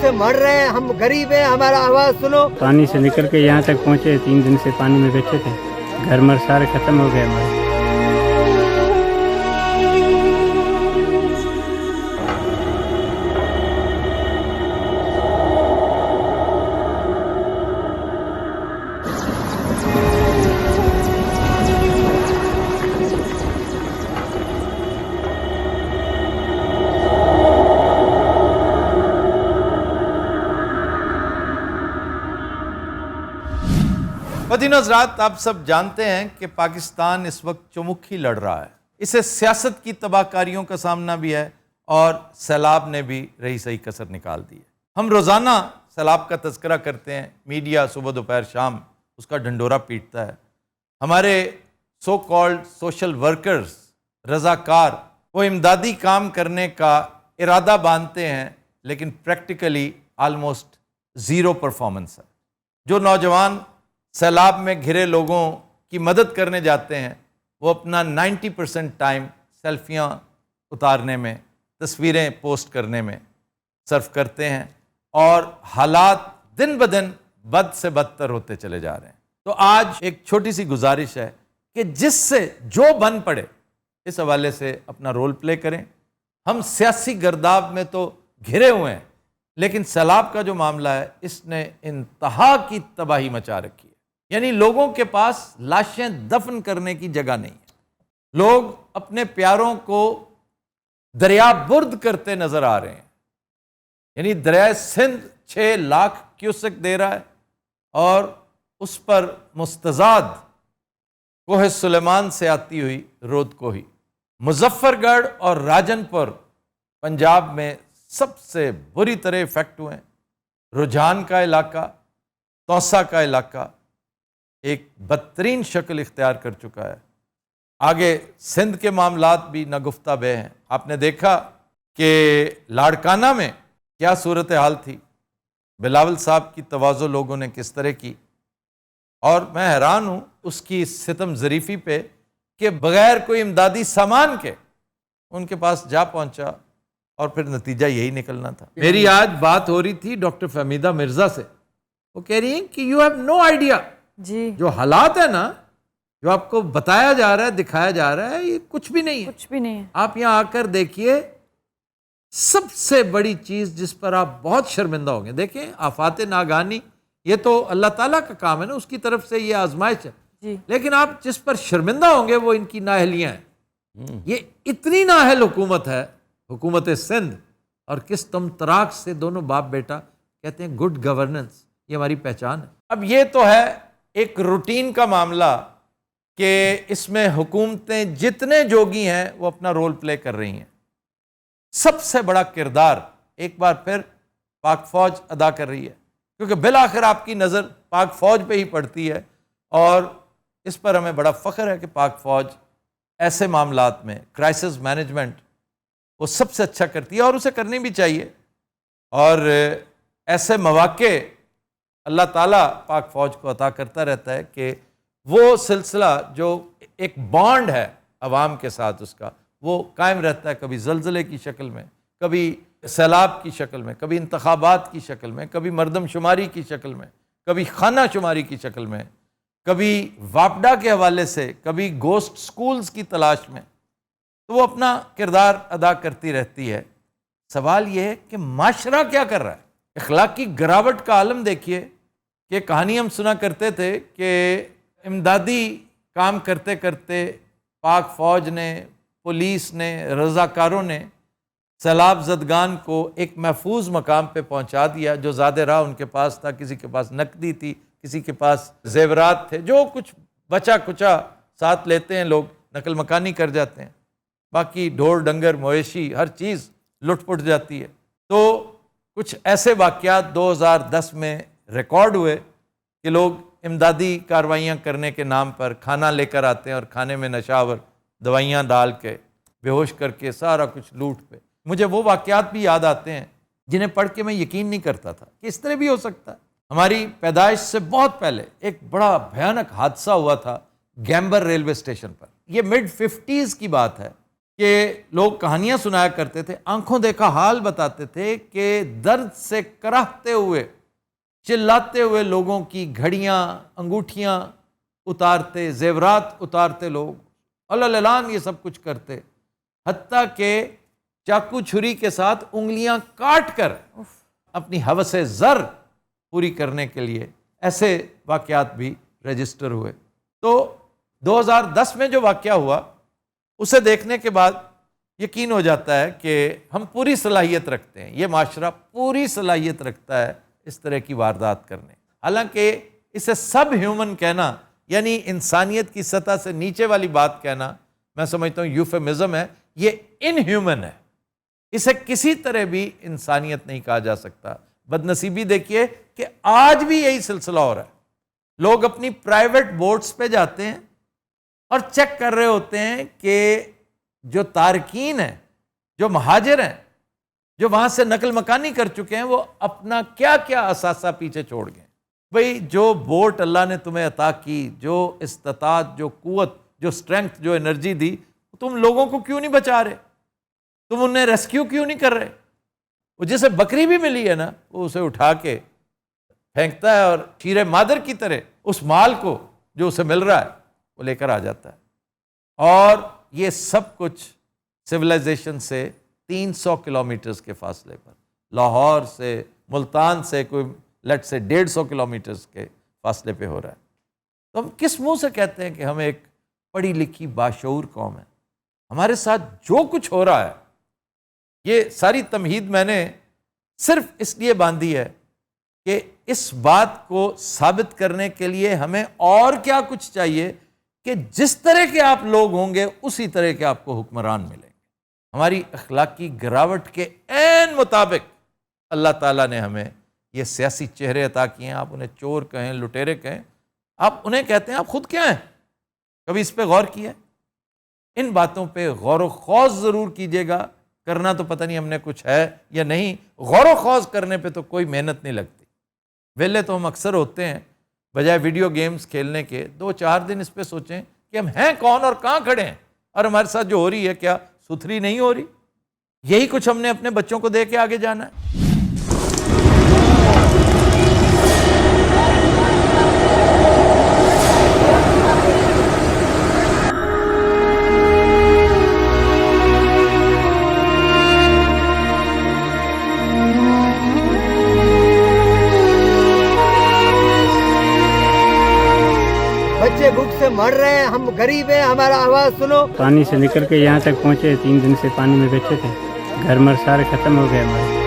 से मर रहे हैं, हम गरीब हैं, हमारा आवाज़ सुनो। पानी से निकल के यहाँ तक पहुँचे, 3 दिन से पानी में बैठे थे, घर मर सारे ख़त्म हो गए हमारे। मदीना हज़रात, आप सब जानते हैं कि पाकिस्तान इस वक्त चौमुखी लड़ रहा है। इसे सियासत की तबाहकारियों का सामना भी है और सैलाब ने भी रही सही कसर निकाल दी है। हम रोज़ाना सैलाब का तज़किरा करते हैं, मीडिया सुबह दोपहर शाम उसका ढंडोरा पीटता है। हमारे सो कॉल्ड सोशल वर्कर्स, रज़ाकार, वो इमदादी काम करने का इरादा बांधते हैं, लेकिन प्रैक्टिकली आलमोस्ट ज़ीरो परफॉर्मेंस है। जो नौजवान सैलाब में घिरे लोगों की मदद करने जाते हैं, वो अपना 90% टाइम सेल्फियाँ उतारने में, तस्वीरें पोस्ट करने में सर्फ करते हैं और हालात दिन ब दिन बद से बदतर होते चले जा रहे हैं। तो आज एक छोटी सी गुजारिश है कि जिससे जो बन पड़े इस हवाले से अपना रोल प्ले करें। हम सियासी गर्दाब में तो घिरे हुए हैं, लेकिन सैलाब का जो मामला है इसने इंतहा की तबाही मचा रखी है। यानी लोगों के पास लाशें दफन करने की जगह नहीं है। लोग अपने प्यारों को दरिया बुर्द करते नजर आ रहे हैं। यानी दरिया सिंध 6 लाख क्यूसेक दे रहा है और उस पर मुस्तजाद कोह सुलेमान से आती हुई रोद कोही। मुजफ्फरगढ़ और राजनपुर पंजाब में सबसे बुरी तरह इफेक्ट हुए हैं। रुझान का इलाका, तौसा का इलाका एक बदतरीन शक्ल इख्तियार कर चुका है। आगे सिंध के मामलात भी नगुफ्ता बे हैं। आपने देखा कि लाड़काना में क्या सूरत हाल थी, बिलावल साहब की तवाज़ो लोगों ने किस तरह की, और मैं हैरान हूँ उसकी सितम ज़रीफ़ी पे कि बग़ैर कोई इमदादी सामान के उनके पास जा पहुँचा और फिर नतीजा यही निकलना था। मेरी आज बात हो रही थी डॉक्टर फहमीदा मिर्ज़ा से, वो कह रही हैं कि यू हैव नो आइडिया जी, जो हालात है ना, जो आपको बताया जा रहा है, दिखाया जा रहा है, ये कुछ भी नहीं है। कुछ भी नहीं है। आप यहाँ आकर देखिए, सबसे बड़ी चीज़ जिस पर आप बहुत शर्मिंदा होंगे, देखें आफात नागानी, ये तो अल्लाह ताला का काम है ना, उसकी तरफ से ये आजमाइश है जी। लेकिन आप जिस पर शर्मिंदा होंगे वो इनकी नाअहलियाँ हैं। ये इतनी नाअहल हुकूमत है, हुकूमत सिंध, और किस तमतराक से दोनों बाप बेटा कहते हैं गुड गवर्नेंस, ये हमारी पहचान है। अब ये तो है एक रूटीन का मामला कि इसमें हुकूमतें जितने जोगी हैं वो अपना रोल प्ले कर रही हैं। सबसे बड़ा किरदार एक बार फिर पाक फौज अदा कर रही है, क्योंकि बिल आखिर आपकी नज़र पाक फौज पे ही पड़ती है और इस पर हमें बड़ा फ़ख्र है कि पाक फौज ऐसे मामलात में क्राइसिस मैनेजमेंट वो सबसे अच्छा करती है और उसे करनी भी चाहिए। और ऐसे मौक़े अल्लाह ताला पाक फ़ौज को अता करता रहता है कि वो सिलसिला जो एक बॉन्ड है अवाम के साथ, उसका वो कायम रहता है, कभी ज़लज़ले की शक्ल में, कभी सैलाब की शक्ल में, कभी इंतखाबात की शक्ल में, कभी मरदमशुमारी की शक्ल में, कभी खाना शुमारी की शक्ल में, कभी वापडा के हवाले से, कभी गोस्ट स्कूल्स की तलाश में। तो वो अपना किरदार अदा करती रहती है। सवाल ये है कि माशरा क्या कर रहा है? अखलाकी गिरावट का आलम देखिए कि कहानी हम सुना करते थे कि इमदादी काम करते करते पाक फ़ौज ने, पुलिस ने, रज़ाकारों ने सैलाब ज़दगान को एक महफूज मकाम पे पहुंचा दिया। जो ज़्यादा राह उनके पास था, किसी के पास नकदी थी, किसी के पास जेवरात थे, जो कुछ बचा कुचा साथ लेते हैं लोग, नकल मकानी कर जाते हैं, बाकी ढोर डंगर मवेशी हर चीज़ लुट पुट जाती है। तो कुछ ऐसे वाक़यात 2010 में रिकॉर्ड हुए कि लोग इमदादी कार्रवाइयाँ करने के नाम पर खाना लेकर आते हैं और खाने में नशावर दवाइयाँ डाल के बेहोश करके सारा कुछ लूट पे। मुझे वो वाक़यात भी याद आते हैं जिन्हें पढ़ के मैं यकीन नहीं करता था कि इस तरह भी हो सकता है। हमारी पैदाइश से बहुत पहले एक बड़ा भयानक हादसा हुआ था गैम्बर रेलवे स्टेशन पर। ये मिड 50s की बात है। کہ لوگ کہانیاں سنایا کرتے تھے، آنکھوں دیکھا حال بتاتے تھے کہ درد سے کراہتے ہوئے چلاتے ہوئے لوگوں کی گھڑیاں انگوٹھیاں اتارتے، زیورات اتارتے، لوگ علن یہ سب کچھ کرتے، حتیٰ کہ چاقو چھری کے ساتھ انگلیاں کاٹ کر اپنی ہوس زر پوری کرنے کے لیے ایسے واقعات بھی رجسٹر ہوئے۔ تو 2010 میں جو واقعہ ہوا اسے دیکھنے کے بعد یقین ہو جاتا ہے کہ ہم پوری صلاحیت رکھتے ہیں، یہ معاشرہ پوری صلاحیت رکھتا ہے اس طرح کی واردات کرنے، حالانکہ اسے سب ہیومن کہنا یعنی انسانیت کی سطح سے نیچے والی بات کہنا میں سمجھتا ہوں یوفیمزم ہے، یہ ان ہیومن ہے، اسے کسی طرح بھی انسانیت نہیں کہا جا سکتا۔ بدنصیبی دیکھیے کہ آج بھی یہی سلسلہ ہو رہا ہے، لوگ اپنی پرائیویٹ بوٹس پہ جاتے ہیں اور چیک کر رہے ہوتے ہیں کہ جو تارکین ہیں، جو مہاجر ہیں، جو وہاں سے نقل مکانی کر چکے ہیں، وہ اپنا کیا کیا اثاثہ پیچھے چھوڑ گئے۔ بھئی جو بوٹ اللہ نے تمہیں عطا کی، جو استطاعت، جو قوت، جو اسٹرینگتھ، جو انرجی دی، تم لوگوں کو کیوں نہیں بچا رہے؟ تم انہیں ریسکیو کیوں نہیں کر رہے؟ وہ جسے بکری بھی ملی ہے نا، وہ اسے اٹھا کے پھینکتا ہے اور شیر مادر کی طرح اس مال کو جو اسے مل رہا ہے وہ لے کر آ جاتا ہے۔ اور یہ سب کچھ سویلائزیشن سے 300 کلومیٹرز کے فاصلے پر، لاہور سے، ملتان سے کوئی لیٹ سے 150 کلومیٹرز کے فاصلے پہ ہو رہا ہے۔ تو ہم کس منہ سے کہتے ہیں کہ ہم ایک پڑھی لکھی باشعور قوم ہے؟ ہمارے ساتھ جو کچھ ہو رہا ہے، یہ ساری تمہید میں نے صرف اس لیے باندھی ہے کہ اس بات کو ثابت کرنے کے لیے ہمیں اور کیا کچھ چاہیے کہ جس طرح کے آپ لوگ ہوں گے اسی طرح کے آپ کو حکمران ملیں گے۔ ہماری اخلاقی گراوٹ کے عین مطابق اللہ تعالیٰ نے ہمیں یہ سیاسی چہرے عطا کیے ہیں، آپ انہیں چور کہیں، لٹیرے کہیں، آپ انہیں کہتے ہیں آپ خود کیا ہیں؟ کبھی اس پہ غور کیا ہے؟ ان باتوں پہ غور و خوض ضرور کیجیے گا، کرنا تو پتہ نہیں ہم نے کچھ ہے یا نہیں، غور و خوض کرنے پہ تو کوئی محنت نہیں لگتی۔ ویلے تو ہم اکثر ہوتے ہیں، بجائے ویڈیو گیمز کھیلنے کے 2-4 دن اس پہ سوچیں کہ ہم ہیں کون اور کہاں کھڑے ہیں، اور ہمارے ساتھ جو ہو رہی ہے کیا ستھری نہیں ہو رہی؟ یہی کچھ ہم نے اپنے بچوں کو دے کے آگے جانا ہے۔ بچے بھوک سے مر رہے ہیں، ہم غریب ہیں، ہمارا آواز سنو۔ پانی سے نکل کے یہاں تک پہنچے، 3 دن سے پانی میں بیٹھے تھے، گھر مر سارے ختم ہو گئے ہمارے۔